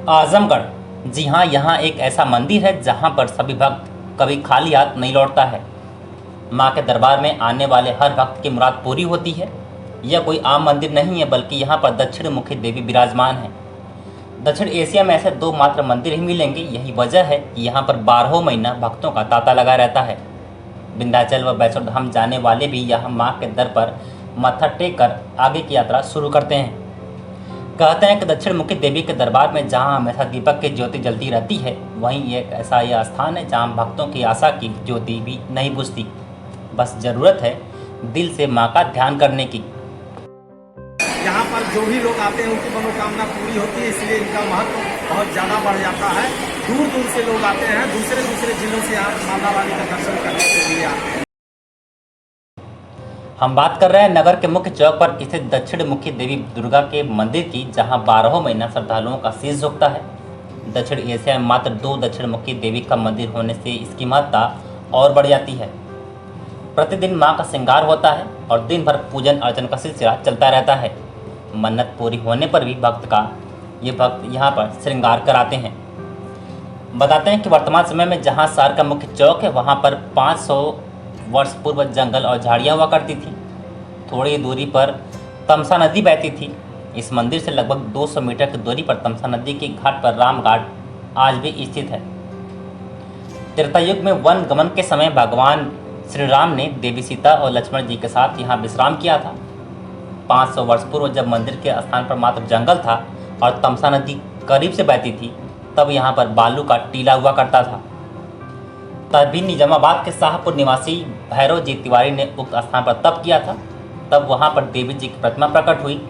आजमगढ़, जी हाँ, यहाँ एक ऐसा मंदिर है जहाँ पर सभी भक्त कभी खाली हाथ नहीं लौटता है। माँ के दरबार में आने वाले हर भक्त की मुराद पूरी होती है। यह कोई आम मंदिर नहीं है, बल्कि यहाँ पर दक्षिण मुखी देवी विराजमान है। दक्षिण एशिया में ऐसे दो मात्र मंदिर ही मिलेंगे। यही वजह है कि यहाँ पर 12 महीना भक्तों का तांता लगा रहता है। विंध्याचल व वैष्णो धाम जाने वाले भी यहाँ माँ के दर पर माथा टेक कर आगे की यात्रा शुरू करते हैं। कहते हैं कि दक्षिण मुखी देवी के दरबार में जहाँ हमेशा दीपक की ज्योति जलती रहती है, वहीं एक ऐसा यह स्थान है जहाँ भक्तों की आशा की ज्योति भी नहीं बुझती। बस जरूरत है दिल से माँ का ध्यान करने की। यहाँ पर जो भी लोग आते हैं उनकी मनोकामना पूरी होती है, इसलिए इनका महत्व बहुत ज़्यादा बढ़ जाता है। दूर दूर से लोग आते हैं, दूसरे दूसरे जिलों से यहाँ माता रानी का दर्शन करने के लिए आते हैं। हम बात कर रहे हैं नगर के मुख्य चौक पर स्थित दक्षिण मुखी देवी दुर्गा के मंदिर की, जहां 12 महीना श्रद्धालुओं का शीश झुकता है। दक्षिण एशिया में मात्र 2 दक्षिण मुखी देवी का मंदिर होने से इसकी महत्ता और बढ़ जाती है। प्रतिदिन मां का श्रृंगार होता है और दिन भर पूजन अर्चन का सिलसिला चलता रहता है। मन्नत पूरी होने पर भी भक्त यहाँ पर श्रृंगार कराते हैं। बताते हैं कि वर्तमान समय में जहाँ शहर का मुख्य चौक है, वहाँ पर 500 वर्ष पूर्व जंगल और झाड़ियाँ हुआ करती थी। थोड़ी दूरी पर तमसा नदी बहती थी। इस मंदिर से लगभग 200 मीटर की दूरी पर तमसा नदी के घाट पर राम घाट आज भी स्थित है। त्रेता युग में वन गमन के समय भगवान श्री राम ने देवी सीता और लक्ष्मण जी के साथ यहाँ विश्राम किया था। 500 वर्ष पूर्व जब मंदिर के स्थान पर मात्र जंगल था और तमसा नदी करीब से बहती थी, तब यहाँ पर बालू का टीला हुआ करता था। तभी निजामाबाद के शाहपुर निवासी भैरव जी तिवारी ने उक्त स्थान पर तप किया था। तब वहाँ पर देवी जी की प्रतिमा प्रकट हुई।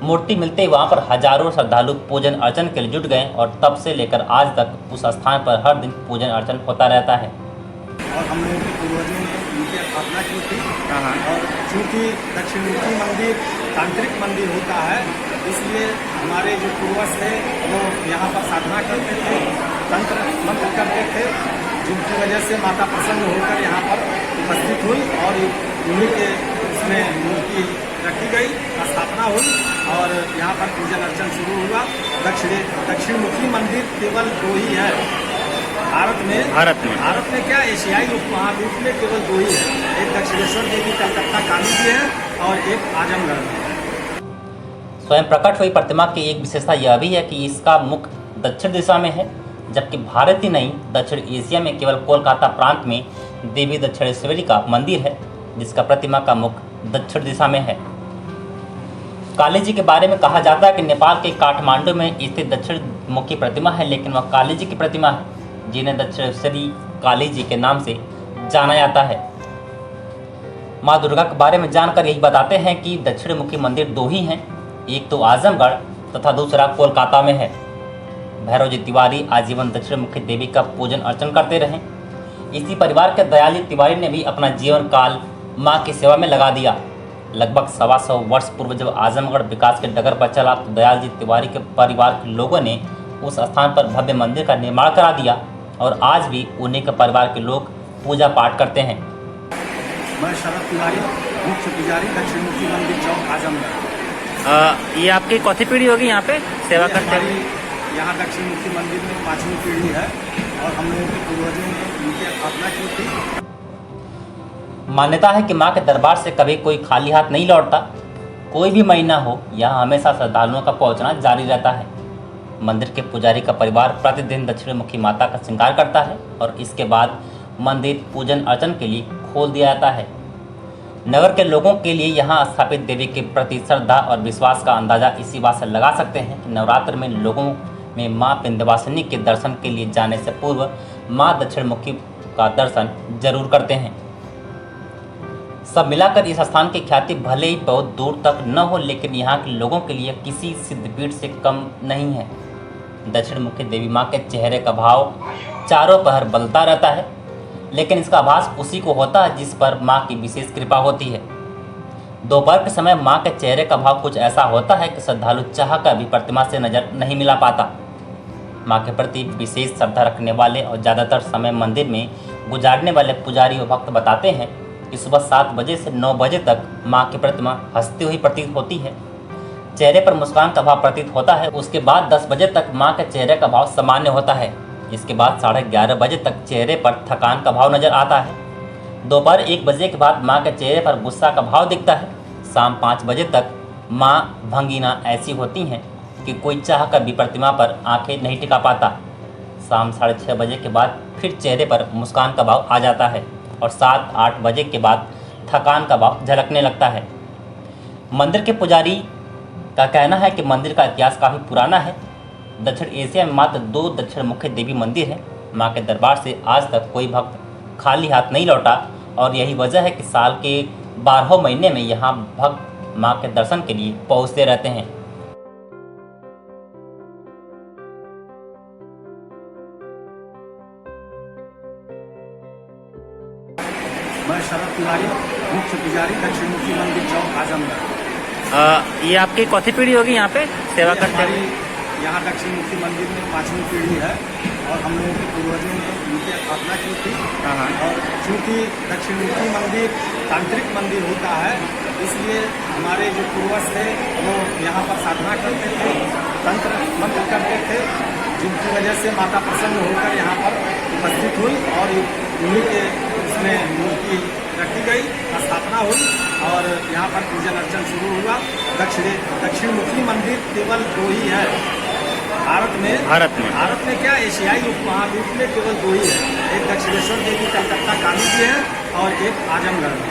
मूर्ति मिलते ही वहाँ पर हजारों श्रद्धालु पूजन अर्चन के लिए जुट गए और तब से लेकर आज तक उस स्थान पर हर दिन पूजन अर्चन होता रहता है। और हम लोगों के पूर्वजों ने उनकी स्थापना की थी। और चूँकि दक्षिणमुखी मंदिर तांत्रिक मंदिर होता है, इसलिए हमारे जो पूर्वज थे वो यहाँ पर साधना करते थे, तंत्र मंत्र करते थे, जिनकी वजह से माता प्रसन्न होकर यहाँ पर उपस्थित हुई और उन्हीं के उसमें मूर्ति रखी गई, स्थापना हुई और यहाँ पर पूजन अर्चन शुरू हुआ। दक्षिणमुखी मंदिर केवल 2 ही है भारत में क्या एशियाई उपमहाद्वीप में केवल 2 ही है। एक दक्षिणेश्वर देवी कलकत्ता काली जी है और एक आजमगढ़ में है। स्वयं प्रकट हुई प्रतिमा की एक विशेषता यह भी है कि इसका मुख दक्षिण दिशा में है, जबकि भारत ही नहीं दक्षिण एशिया में केवल कोलकाता प्रांत में देवी दक्षिणेश्वरी का मंदिर है जिसका प्रतिमा का मुख दक्षिण दिशा में है। काली जी के बारे में कहा जाता है कि नेपाल के काठमांडू में स्थित दक्षिण मुखी प्रतिमा है, लेकिन वह काली जी की प्रतिमा है जिन्हें दक्षिणेश्वरी काली जी के नाम से जाना जाता है। माँ दुर्गा के बारे में जानकर यही बताते हैं कि दक्षिण मुखी मंदिर 2 ही हैं, एक तो आजमगढ़ तथा दूसरा कोलकाता में है। भैरव जी तिवारी आजीवन दक्षिण मुखी देवी का पूजन अर्चन करते रहे। इसी परिवार के दयाल जी तिवारी ने भी अपना जीवन काल माँ की सेवा में लगा दिया। लगभग 125 वर्ष पूर्व जब आजमगढ़ विकास के डगर पर चला, तो दयाल जी तिवारी के परिवार के लोगों ने उस स्थान पर भव्य मंदिर का निर्माण करा दिया और आज भी उन्हीं के परिवार के लोग पूजा पाठ करते हैं। मैं शरद तिवारी, मुख्य पुजारी, दक्षिणमुखी मंदिर चौक, आजमगढ़। ये आपकी कौथी पीढ़ी होगी यहाँ पे सेवा करते हैं? यहाँ दक्षिणमुखी मंदिर में 5वीं पीढ़ी है और हम लोगों के पूर्वजों ने उनकी स्थापना की थी। मान्यता है कि माँ के दरबार से कभी कोई खाली हाथ नहीं लौटता। कोई भी महीना हो, यहाँ हमेशा श्रद्धालुओं का पहुँचना जारी रहता है। मंदिर के पुजारी का परिवार प्रतिदिन दक्षिणमुखी माता का श्रृंगार करता है और इसके बाद मंदिर पूजन अर्चन के लिए खोल दिया जाता है। नगर के लोगों के लिए यहाँ स्थापित देवी के प्रति श्रद्धा और विश्वास का अंदाजा इसी बात से लगा सकते हैं कि नवरात्र में लोगों में माँ विंध्यवासिनी के दर्शन के लिए जाने से पूर्व माँ दक्षिणमुखी का दर्शन जरूर करते हैं। सब मिलाकर इस स्थान की ख्याति भले ही बहुत दूर तक न हो, लेकिन यहाँ के लोगों के लिए किसी सिद्धपीठ से कम नहीं है। दक्षिणमुखी देवी माँ के चेहरे का भाव चारों पहर बदलता रहता है, लेकिन इसका आभास उसी को होता है जिस पर माँ की विशेष कृपा होती है। दोपहर के समय माँ के चेहरे का भाव कुछ ऐसा होता है कि श्रद्धालु चाह कर भी प्रतिमा से नजर नहीं मिला पाता। माँ के प्रति विशेष श्रद्धा रखने वाले और ज़्यादातर समय मंदिर में गुजारने वाले पुजारी और भक्त बताते हैं कि सुबह 7 बजे से 9 बजे तक माँ की प्रतिमा हंसती हुई प्रतीत होती है। चेहरे पर मुस्कान का भाव प्रतीत होता है। उसके बाद 10 बजे तक मां के चेहरे का भाव सामान्य होता है। इसके बाद 11:30 बजे तक चेहरे पर थकान का भाव नजर आता है। दोपहर 1 बजे के बाद मां के चेहरे पर गुस्सा का भाव दिखता है। शाम 5 बजे तक मां भंगीना ऐसी होती हैं कि कोई चाह कर भी प्रतिमा पर आंखें नहीं टिका पाता। शाम 6:30 बजे के बाद फिर चेहरे पर मुस्कान का भाव आ जाता है और 7-8 बजे के बाद थकान का भाव झलकने लगता है। मंदिर के पुजारी का कहना है कि मंदिर का इतिहास काफ़ी पुराना है। दक्षिण एशिया में मात्र 2 दक्षिण मुखी देवी मंदिर हैं। मां के दरबार से आज तक कोई भक्त खाली हाथ नहीं लौटा और यही वजह है कि साल के 12 महीने में यहाँ भक्त मां के दर्शन के लिए पहुँचते रहते हैं। मैं शरद तिवारी, मुख्य पुजारी, दक्षिण मुखी मंदिर चौक, आजमगढ़। ये आपकी चौथी पीढ़ी होगी यहाँ पे सेवा करते हुए? यहाँ दक्षिण मुखी मंदिर में 5वीं पीढ़ी है और हम लोगों के पूर्वजों ने उनकी स्थापना की थी। और चूँकि दक्षिण मुखी मंदिर तांत्रिक मंदिर होता है, इसलिए हमारे जो पूर्वज थे वो यहाँ पर साधना करते थे, तंत्र मंत्र करते थे, जिनकी वजह से माता प्रसन्न होकर यहाँ पर उपस्थित हुई और उन्हीं के उसमें मूर्ति रखी गई, स्थापना हुई और यहाँ पर पूजन अर्चन शुरू हुआ। दक्षिण मुखी मंदिर केवल 2 ही है भारत में क्या एशियाई उपमहाद्वीप में केवल 2 ही है। एक दक्षिणेश्वर देवी कलकत्ता काली जी है और एक आजमगढ़ में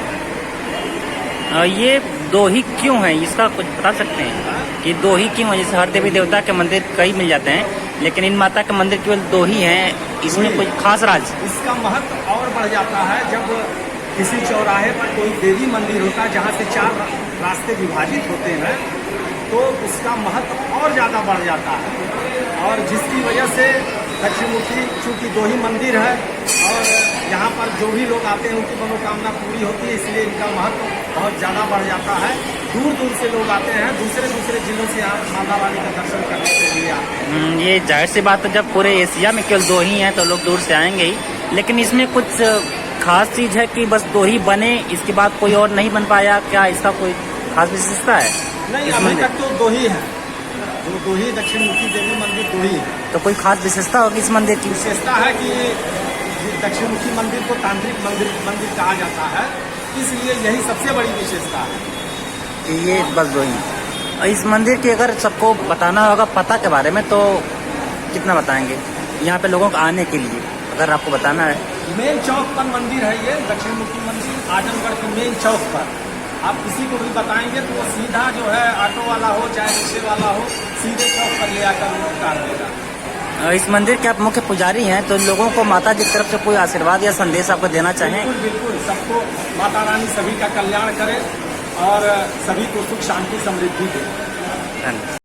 है। ये 2 ही क्यों है, इसका कुछ बता सकते हैं कि 2 ही क्यों है? जैसे हर देवी देवता के मंदिर कई मिल जाते हैं, लेकिन इन माता के मंदिर केवल 2 ही हैं, इसमें कोई खास राज? इसका महत्व और बढ़ जाता है जब किसी चौराहे पर कोई देवी मंदिर होता है जहाँ से 4 रास्ते विभाजित होते हैं, तो उसका महत्व और ज़्यादा बढ़ जाता है। और जिसकी वजह से दक्षिणमुखी चूँकि 2 ही मंदिर है और यहाँ पर जो भी लोग आते हैं उनकी मनोकामना पूरी होती है, इसलिए इनका महत्व बहुत ज़्यादा बढ़ जाता है। दूर दूर से लोग आते हैं, दूसरे जिलों से यहाँ माता रानी का दर्शन करने के लिए आते हैं। ये जाहिर सी बात है, जब पूरे एशिया में केवल 2 ही हैं तो लोग दूर से आएंगे ही, लेकिन इसमें कुछ खास चीज़ है कि बस 2 ही बने, इसके बाद कोई और नहीं बन पाया? क्या इसका कोई खास विशेषता है? नहीं, अभी तक तो 2 ही है, 2 ही दक्षिणमुखी देवी मंदिर 2 ही है। तो कोई खास विशेषता होगी इस मंदिर की? विशेषता है कि दक्षिणमुखी मंदिर को तांत्रिक मंदिर कहा जाता है, इसलिए यही सबसे बड़ी विशेषता है। ये बस 2 ही। इस मंदिर के अगर सबको बताना होगा पता के बारे में तो कितना बताएंगे यहाँ पे लोगों को आने के लिए, अगर आपको बताना है? मेन चौक पर मंदिर है ये दक्षिणमुखी मंदिर, आजमगढ़ के मेन चौक पर। आप किसी को भी बताएंगे तो वो सीधा जो है ऑटो वाला हो चाहे रिक्शे वाला हो, सीधे चौक पर ले आकर वो उतार देगा। इस मंदिर के आप मुख्य पुजारी हैं, तो लोगों को माता जी की तरफ से कोई आशीर्वाद या संदेश आपको देना चाहें? बिल्कुल, सबको माता रानी सभी का कल्याण करे और सभी को सुख शांति समृद्धि दे। धन्यवाद।